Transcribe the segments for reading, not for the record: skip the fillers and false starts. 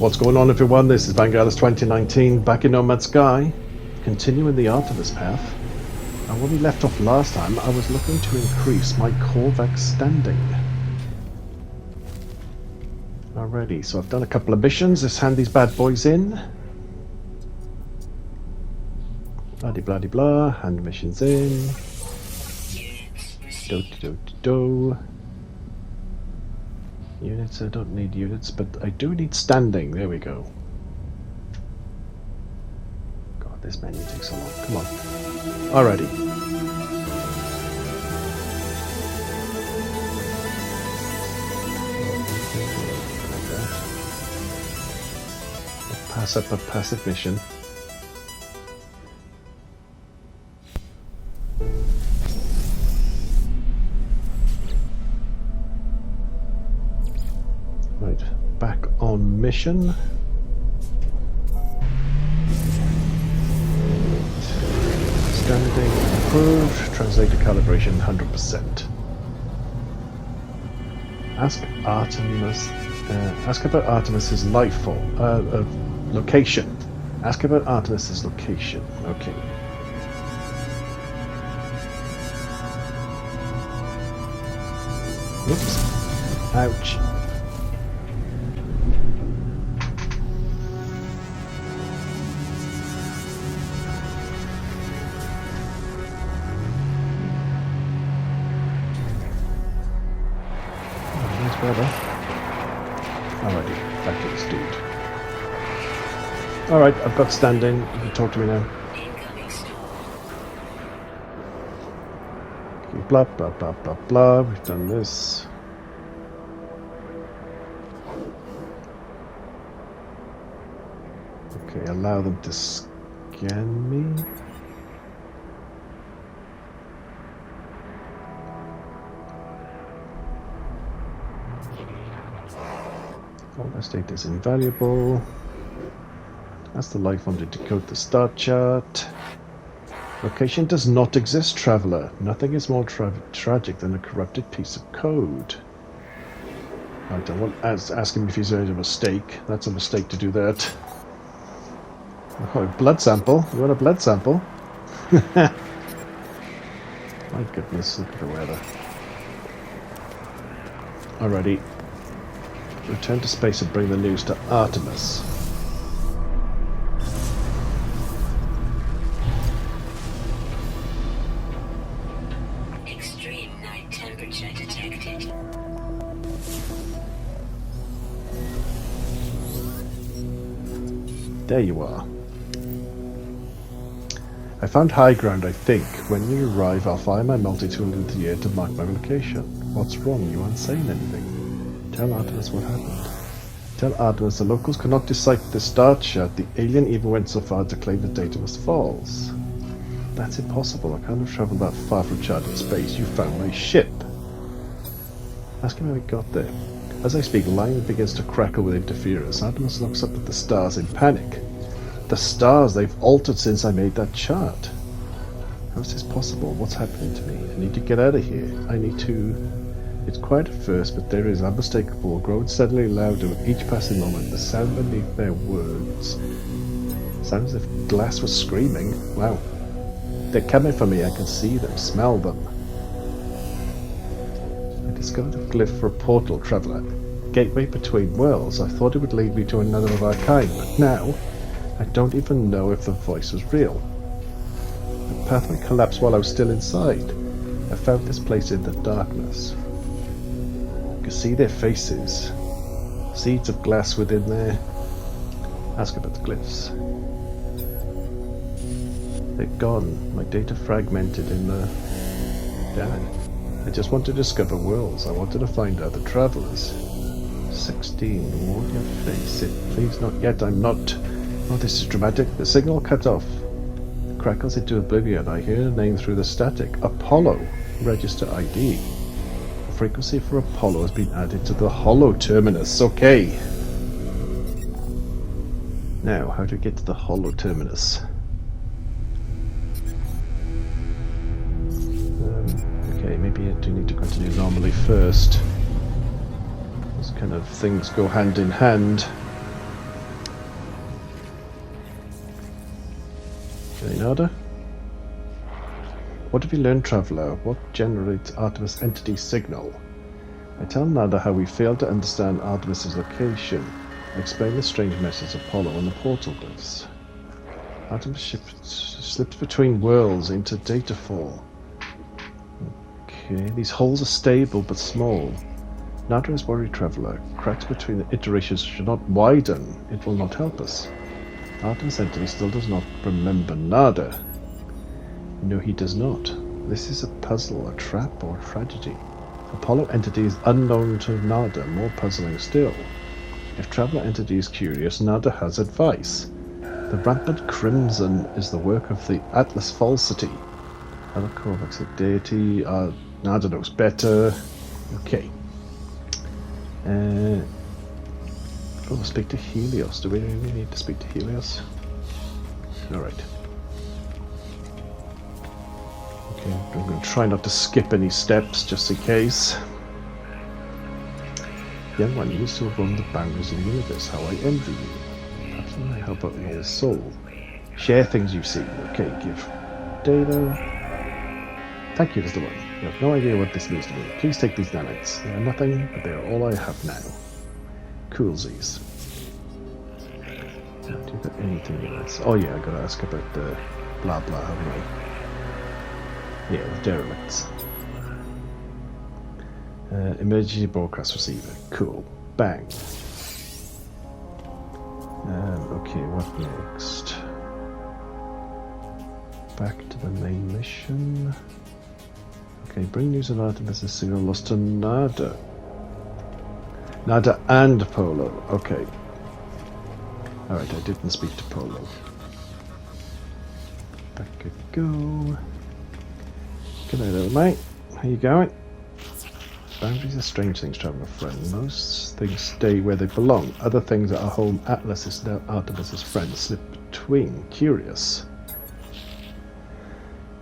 What's going on, everyone? This is Vanguard's 2019 back in Nomad Sky, continuing the Artemis path. And when we left off last time, I was looking to increase my Korvax standing. Alrighty, so I've done a couple of missions. Let's hand these bad boys in. Blah-de-blah-de-blah, hand missions in. Do-do-do-do-do. Units, I don't need units, but I do need standing. There we go. God, this menu takes so long. Come on. Alrighty. Pass up a passive mission. Back on mission. Standing improved. Translator calibration 100%. Ask Artemis. Ask about Artemis's life form. Location. Ask about Artemis's location. Okay. Whoops. Ouch. Alrighty, back to this dude. Alright, I've got standing. You can talk to me now. Okay, blah, blah, blah, blah, blah. We've done this. Okay, allow them to scan me. All this data is invaluable. That's the life form to decode the star chart. Location does not exist, traveler. Nothing is more tragic than a corrupted piece of code. Right, I want ask him if he's made a mistake. That's a mistake to do that. Oh, blood sample. You want a blood sample? My goodness, look at the weather. Alrighty. Return to space and bring the news to Artemis. Extreme night temperature detected. There you are. I found high ground, I think. When you arrive, I'll fire my multi-tool into the air to mark my location. What's wrong? You aren't saying anything. Tell Artemis what happened. Tell Artemis the locals could not decipher the star chart. The alien even went so far to claim the data was false. That's impossible. I can't have travelled that far from charted space. You found my ship. Ask him how he got there. As I speak, line begins to crackle with interference. Artemis looks up at the stars in panic. The stars, they've altered since I made that chart. How is this possible? What's happening to me? I need to get out of here. I need to... It's quiet at first, but there is unmistakable, growing steadily louder with each passing moment. The sound beneath their words sounds as if glass was screaming. Wow. They're coming for me. I can see them, smell them. I discovered a glyph for a portal, traveller. Gateway between worlds. I thought it would lead me to another of our kind, but now I don't even know if the voice was real. The pathway collapsed while I was still inside. I found this place in the darkness. You can see their faces. Seeds of glass within there. Ask about the glyphs. They're gone. My data fragmented in the... Damn it. I just want to discover worlds. I wanted to find out the travellers. 16. Warn your face. Please not yet. I'm not... Oh, this is dramatic. The signal cut off. It crackles into oblivion. I hear a name through the static. Apollo. Register ID. Frequency for Apollo has been added to the Holo Terminus. Okay. Now, how do we get to the Holo Terminus? Okay, maybe I do need to continue normally first. Those kind of things go hand in hand. Nada? What have you learned, Traveller? What generates Artemis entity signal? I tell Nada how we failed to understand Artemis's location. I explain the strange message of Apollo and the portal glyphs. Artemis slipped between worlds into data fall. Okay, these holes are stable but small. Nada is worried, Traveller. Cracks between the iterations should not widen. It will not help us. Artemis entity still does not remember Nada. No, he does not. This is a puzzle, a trap, or a tragedy. Apollo entity is unknown to Nada, more puzzling still. If Traveller entity is curious, Nada has advice. The rampant crimson is the work of the Atlas falsity. Other Korvax of deity, Nada knows better. Okay. Oh, speak to Helios. Do we really need to speak to Helios? Alright. Okay, I'm going to try not to skip any steps, just in case. Young one, you used to have roamed the boundaries of the universe. How I envy you. Perhaps I might help out an old soul. Share things you see. Okay, give data. Thank you, Mr. One. You have no idea what this means to me. Please take these nanites. They are nothing, but they are all I have now. Coolsies. Do you got anything else? Oh yeah, I gotta ask about the blah blah, haven't I? Yeah, the derelicts. Emergency broadcast receiver. Cool. Bang. Okay, what next? Back to the main mission. Okay, bring news of Artemis' signal lost to Nada. Nada and Polo. Okay. Alright, I didn't speak to Polo. Back I go. Good night, little mate. How you going? Boundaries are strange things, Traveller friend. Most things stay where they belong. Other things are home. Atlas is now Artemis' friend. Slip between. Curious.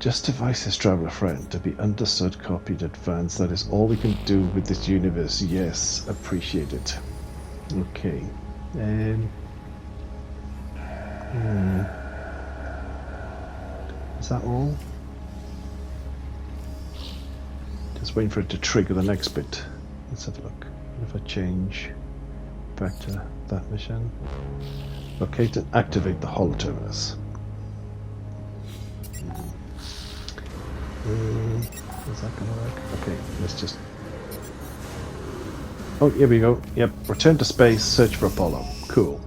Just devices, Traveller friend. To be understood, copied, advanced. That is all we can do with this universe. Yes, appreciate it. Okay. Is that all? Just waiting for it to trigger the next bit. Let's have a look. What if I change back to that mission? Okay, to activate the holo terminus. Is that gonna work? Okay, let's just... Oh, here we go. Yep, return to space, search for Apollo. Cool.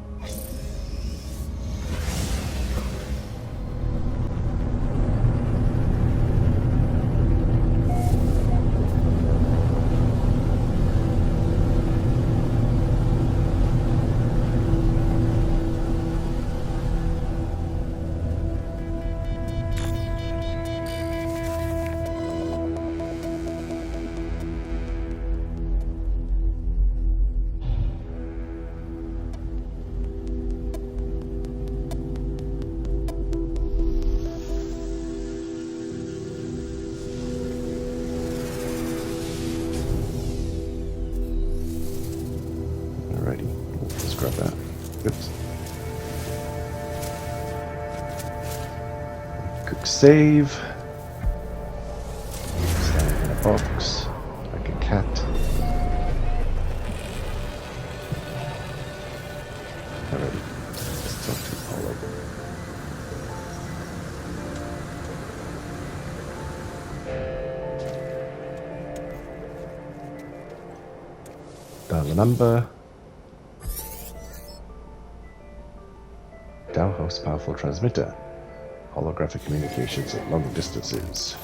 Grab that. Oops. Quick save. Stand in a box like a cat. Alright, let's talk to Apollo. Dial the number. Dow hosts powerful transmitter. Holographic communications at long distances.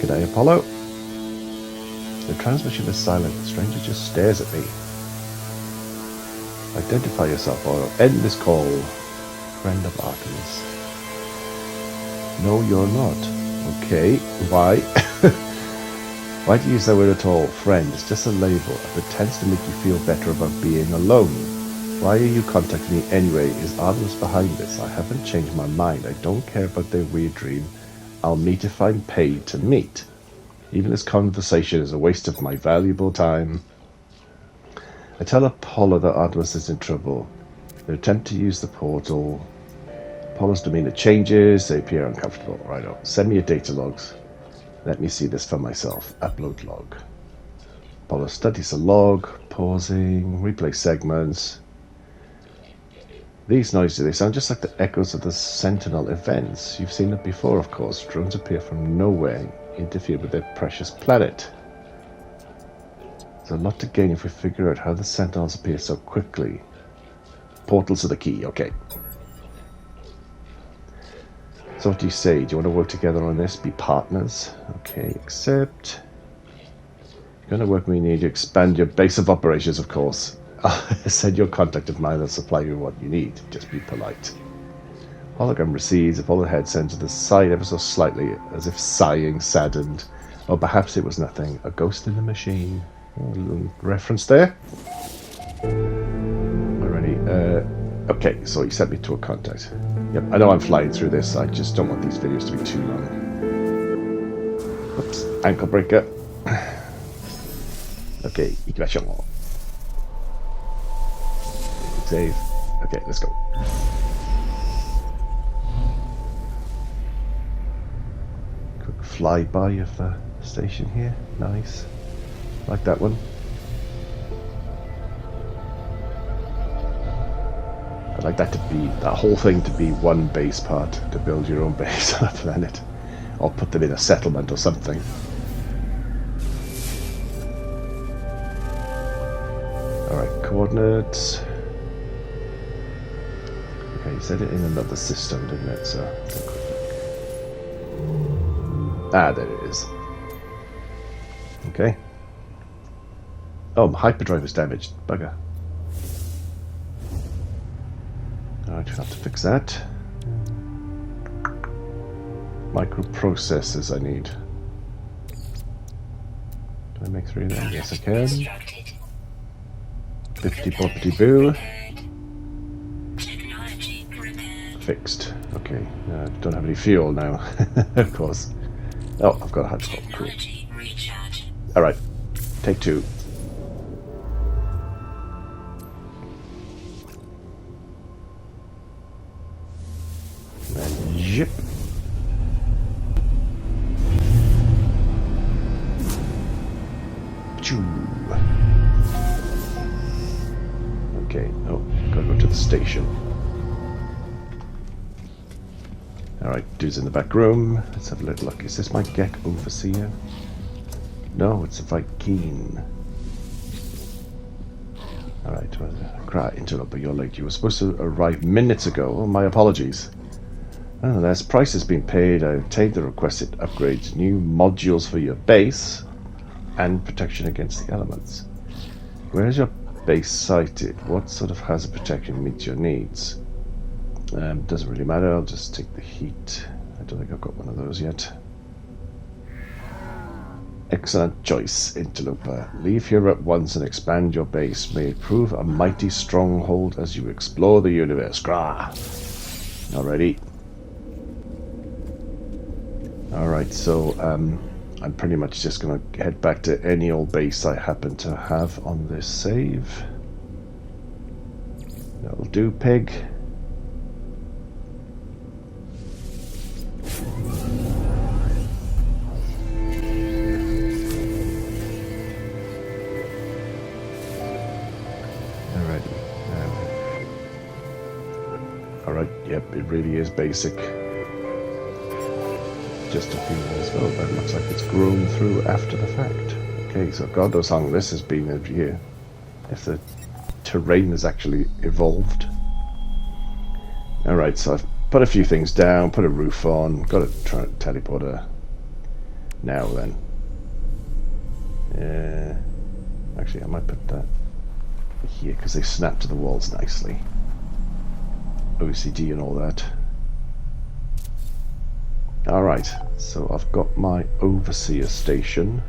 G'day, Apollo. The transmission is silent. The stranger just stares at me. Identify yourself or I'll end this call. Friend of Artemis. No, you're not. Okay, why? Why do you use that word at all? Friend, it's just a label. It pretends to make you feel better about being alone. Why are you contacting me anyway? Is Artemis behind this? I haven't changed my mind. I don't care about their weird dream. I'll meet if I'm paid to meet. Even this conversation is a waste of my valuable time. I tell Apollo that Artemis is in trouble. They attempt to use the portal. Apollo's demeanor changes. They appear uncomfortable. Righto. Send me your data logs. Let me see this for myself. Upload log. Apollo studies the log. Pausing. Replay segments. These noises, they sound just like the echoes of the Sentinel events. You've seen it before, of course. Drones appear from nowhere, interfere with their precious planet. There's a lot to gain if we figure out how the Sentinels appear so quickly. Portals are the key, okay. So what do you say? Do you want to work together on this? Be partners? Okay, accept. You're going to work with me, need to expand your base of operations, of course. Send your contact of mine, I'll supply you what you need. Just be polite. Hologram recedes. Apollo head sends to the side ever so slightly, as if sighing, saddened. Or perhaps it was nothing. A ghost in the machine. Oh, a little reference there. Already. Okay, so he sent me to a contact. Yep, I know I'm flying through this. I just don't want these videos to be too long. Oops, ankle breaker. Okay, Ikimashō. Save. Okay, let's go. Quick flyby of the station here. Nice. Like that one. I'd like that whole thing to be one base part, to build your own base on a planet. Or put them in a settlement or something. Alright, coordinates. Okay, you said it in another system, didn't it? So, there it is. Okay. Oh, my hyperdrive is damaged. Bugger. Alright, we'll have to fix that. Microprocessors I need. Can I make 3 of them? Yes, I can. 50 boppity boo. Fixed. Okay. Don't have any fuel now, of course. Oh, I've got a hotspot. Cool. Alright. Take 2. And zip. Choo. Okay. Oh, gotta go to the station. Alright, dude's in the back room. Let's have a little look. Is this my Gek Overseer? No, it's a Vy'keen. Alright, well, interloper, you're late. You were supposed to arrive minutes ago. Oh, my apologies. Nonetheless, price has been paid. I obtained the requested upgrades, new modules for your base, and protection against the elements. Where is your base sited? What sort of hazard protection meets your needs? Doesn't really matter, I'll just take the heat. I don't think I've got one of those yet. Excellent choice, interloper. Leave here at once and expand your base. May it prove a mighty stronghold as you explore the universe. Grah! Alrighty. Alright, so I'm pretty much just gonna head back to any old base I happen to have on this save. That'll do, pig. Alright, yep, it really is basic. Just a few as well, but it looks like it's grown through after the fact. Okay, so God knows how long this has been a year. If the terrain has actually evolved. Alright, so I've put a few things down, put a roof on, got a teleporter. Now then. Actually, I might put that here because they snap to the walls nicely. OCD and all that. Alright, so I've got my Overseer station.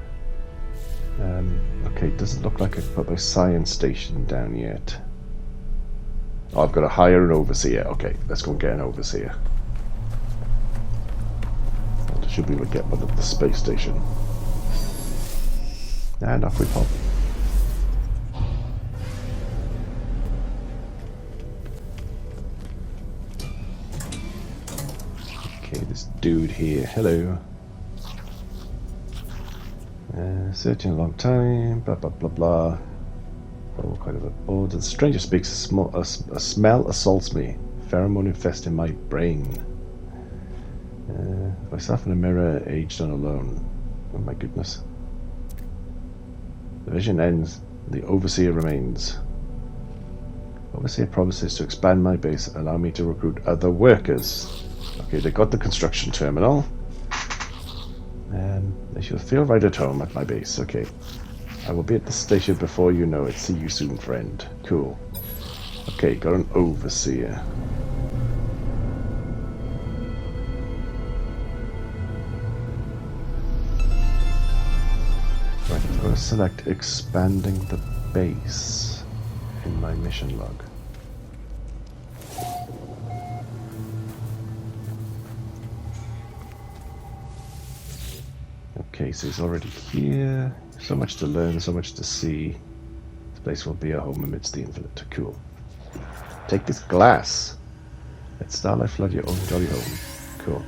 Okay, doesn't look like I've put my Science station down yet. Oh, I've got to hire an Overseer. Okay, let's go and get an Overseer. I should be able to get one at the space station. And off we pop. dude here. Hello. Searching a long time. Blah blah blah blah. Oh, kind of a bored. The stranger speaks. A smell assaults me. Pheromone infesting my brain. Myself in a mirror, aged and alone. Oh my goodness. The vision ends. The overseer remains. Overseer promises to expand my base, allow me to recruit other workers. Okay, they got the construction terminal. They should feel right at home at my base. Okay. I will be at the station before you know it. See you soon, friend. Cool. Okay, got an overseer. Right, I'm going to select expanding the base in my mission log. Okay, so he's already here. So much to learn, so much to see. This place will be a home amidst the infinite. Cool. Take this glass. Let starlight flood your own jolly home. Cool.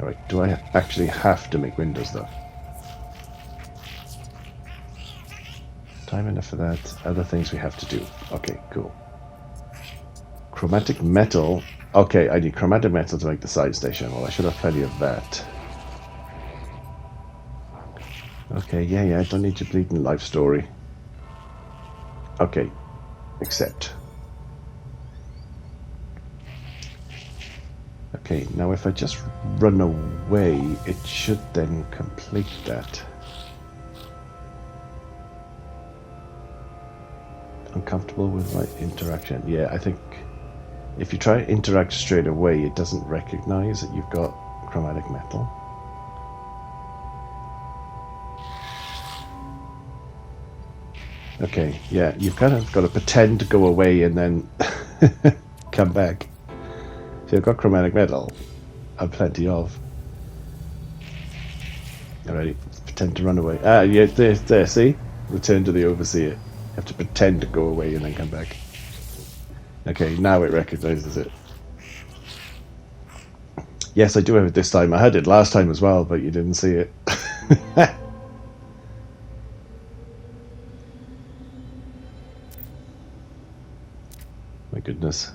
Alright, do I actually have to make windows though? Time enough for that. Other things we have to do. Okay, cool. Chromatic metal. Okay, I need chromatic metal to make the side station. Well, I should have plenty of that. Okay, yeah, I don't need your bleeding life story. Okay, accept. Okay, now if I just run away, it should then complete that. Uncomfortable with my interaction. Yeah, I think if you try to interact straight away, it doesn't recognize that you've got chromatic metal. Okay, yeah, you've kind of got to pretend to go away and then come back. So you've got chromatic metal, and plenty of. Alrighty, let's pretend to run away. Ah, yeah, there, see? Return to the overseer. You have to pretend to go away and then come back. Okay, now it recognizes it. Yes, I do have it this time. I had it last time as well, but you didn't see it. My goodness.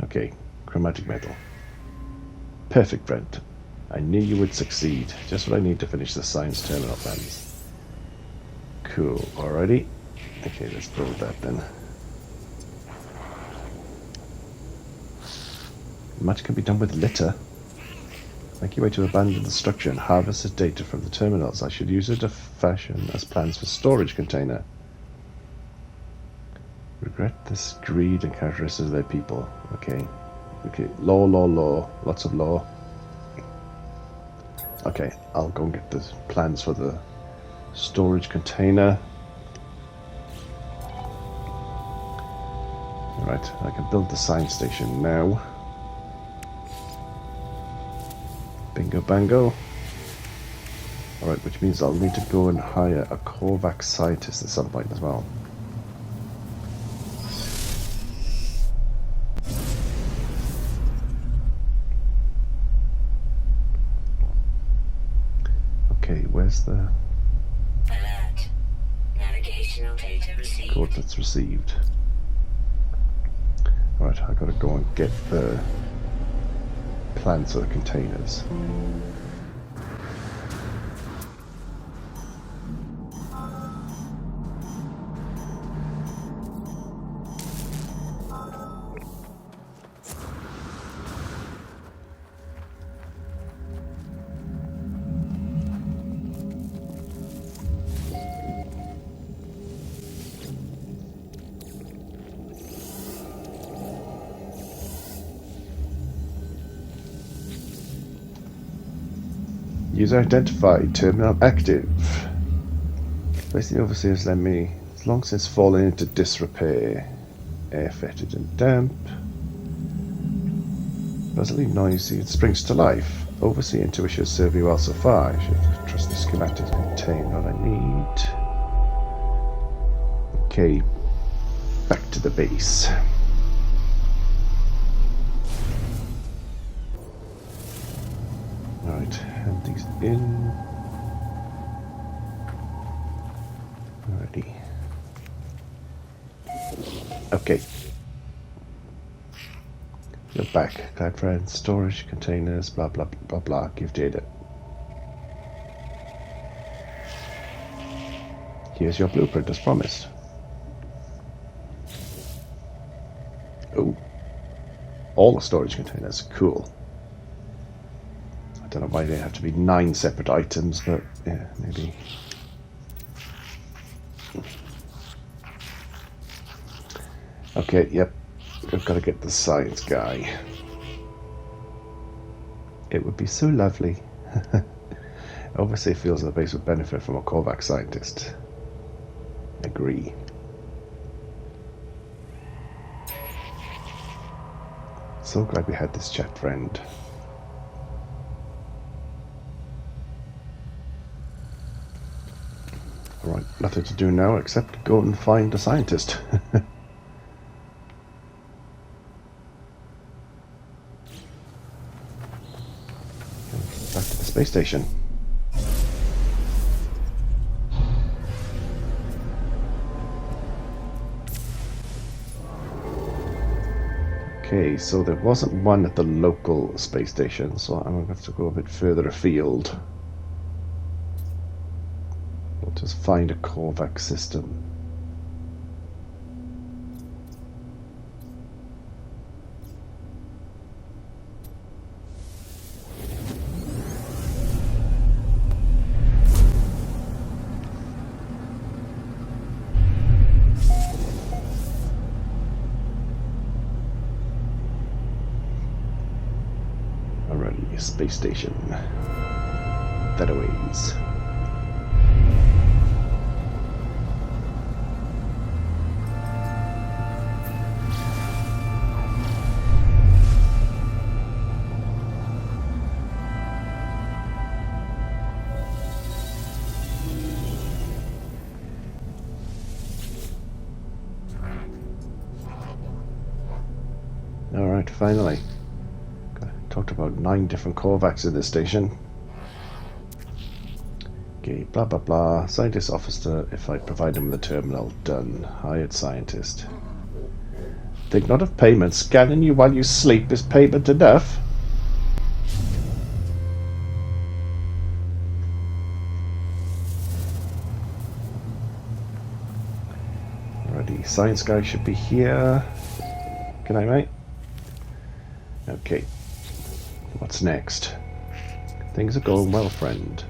Okay, chromatic metal. Perfect, friend. I knew you would succeed. Just what I need to finish the science terminal plans. Cool, alrighty. Okay, let's build that then. Much can be done with litter. Make your way to abandon the structure and harvest the data from the terminals. I should use it to fashion as plans for storage container. Regret this greed and characteristics of their people. Okay. Okay. Law. Lots of law. Okay, I'll go and get the plans for the storage container. Alright, I can build the science station now. Bingo bango. Alright, which means I'll need to go and hire a Korvax scientist at some point as well. Okay, where's the Alert. Navigational data received. coordinates received? Alright, I gotta go and get the plans for the containers. User identified, terminal active. Place the overseers let me. It's long since fallen into disrepair. Air fetid and damp. Pleasantly noisy, it springs to life. Overseer intuition has served me well so far. I should trust the schematics contain what I need. Okay, back to the base. Right, hand these in. Alrighty. Okay. You're back, kind friend. Storage containers, blah blah blah blah. Give data. Here's your blueprint as promised. Oh. All the storage containers. Cool. I don't know why they have to be 9 separate items, but yeah, maybe. Okay, yep. We've got to get the science guy. It would be so lovely. Overseer feels the base would benefit from a Korvax scientist. Agree. So glad we had this chat, friend. Alright, nothing to do now except go and find a scientist. Back to the space station. Okay, so there wasn't one at the local space station, so I'm going to have to go a bit further afield. We'll just find a Korvax system. Alrighty, space station. That aways. Alright, finally. Talked about 9 different Korvax in this station. Okay, blah blah blah. Scientist officer, if I provide him with a terminal, done. Hired scientist. Think not of payment. Scanning you while you sleep is payment enough. Alrighty, science guy should be here. Good night, mate. Okay. What's next? Things are going well, friend.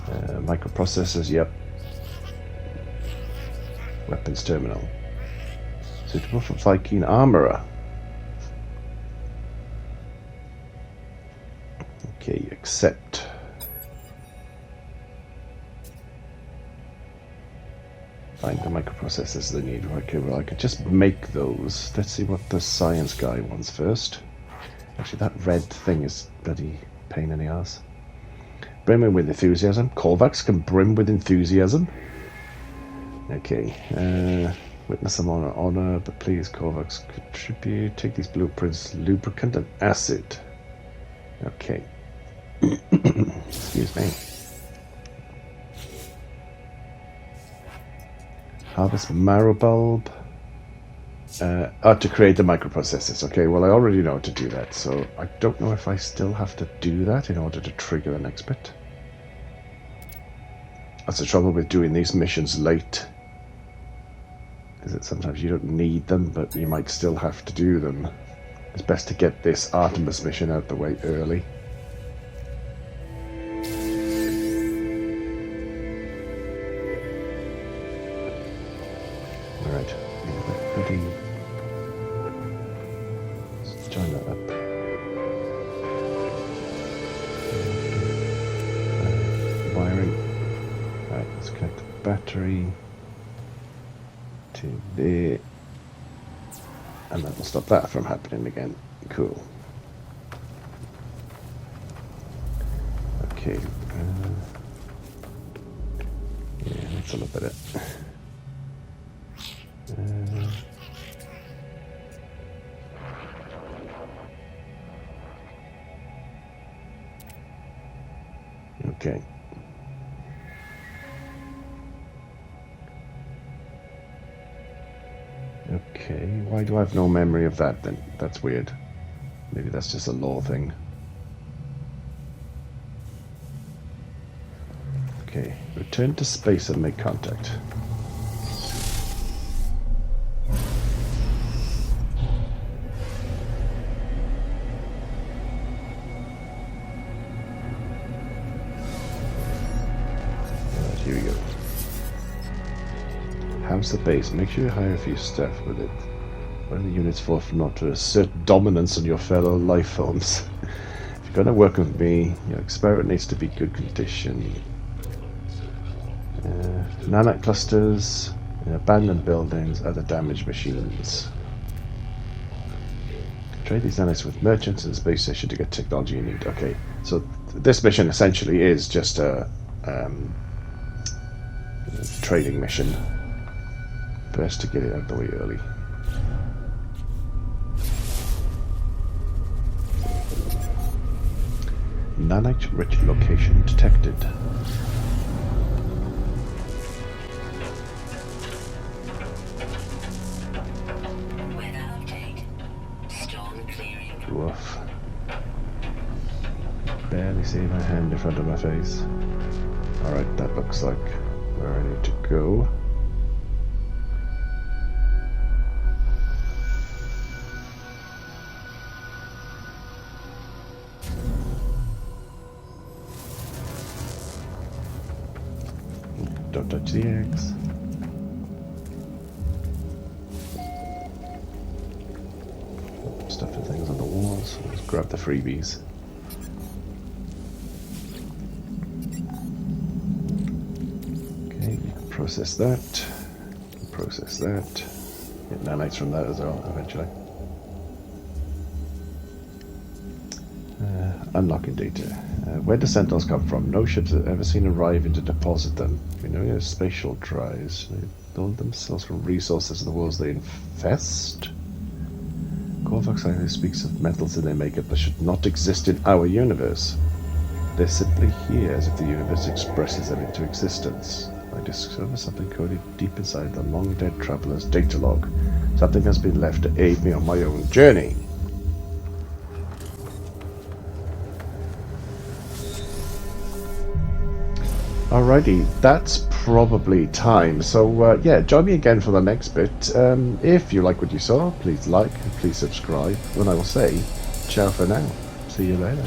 Microprocessors, yep. Weapons terminal. Suitable for Vy'keen armorer. Okay, accept. Find the microprocessors they need. Okay, well, I could just make those. Let's see what the science guy wants first. Actually, that red thing is bloody pain in the ass. Brimming with enthusiasm. Korvax can brim with enthusiasm. Okay. Witness some honor, but please, Korvax, contribute. Take these blueprints. Lubricant and acid. Okay. Excuse me. Harvest marrow bulb. To create the microprocessors. Okay, well I already know how to do that, so I don't know if I still have to do that in order to trigger the next bit. That's the trouble with doing these missions late. Is that sometimes you don't need them, but you might still have to do them. It's best to get this Artemis mission out the way early. Alright. Let's join that up. Wiring. Alright, let's connect the battery to there. And that will stop that from happening again. Cool. Okay. Yeah, let's look at it. Why do I have no memory of that then? That's weird. Maybe that's just a lore thing. Okay, return to space and make contact. Alright, here we go. How's the base? Make sure you hire a few staff with it. When the units fall from not to assert dominance on your fellow life forms. If you're going to work with me, your experiment needs to be good condition. Nanite clusters, abandoned buildings, other damaged machines. Trade these nanites with merchants in the space station to get technology you need. Okay, so this mission essentially is just a trading mission. Best to get it out of the way early. Nanite-rich location detected. Weather update. Storm clearing. Woof. Barely see my hand in front of my face. Alright, that looks like where I need to go. Don't touch the eggs. Stuffing things on the walls. Let's grab the freebies. Okay, you can process that. You can process that. Get nanites from that as well, eventually. Unlocking data. Where do Sentinels come from? No ships have ever seen arrive in to deposit them. We know their spatial drives. They build themselves from resources in the worlds they infest. Corvax either speaks of metals in their makeup that should not exist in our universe. They're simply here as if the universe expresses them into existence. I discover something coded deep inside the long-dead traveler's data log. Something has been left to aid me on my own journey. Alrighty, that's probably time. So yeah, join me again for the next bit. If you like what you saw, please like, please subscribe, and I will say ciao for now. See you later.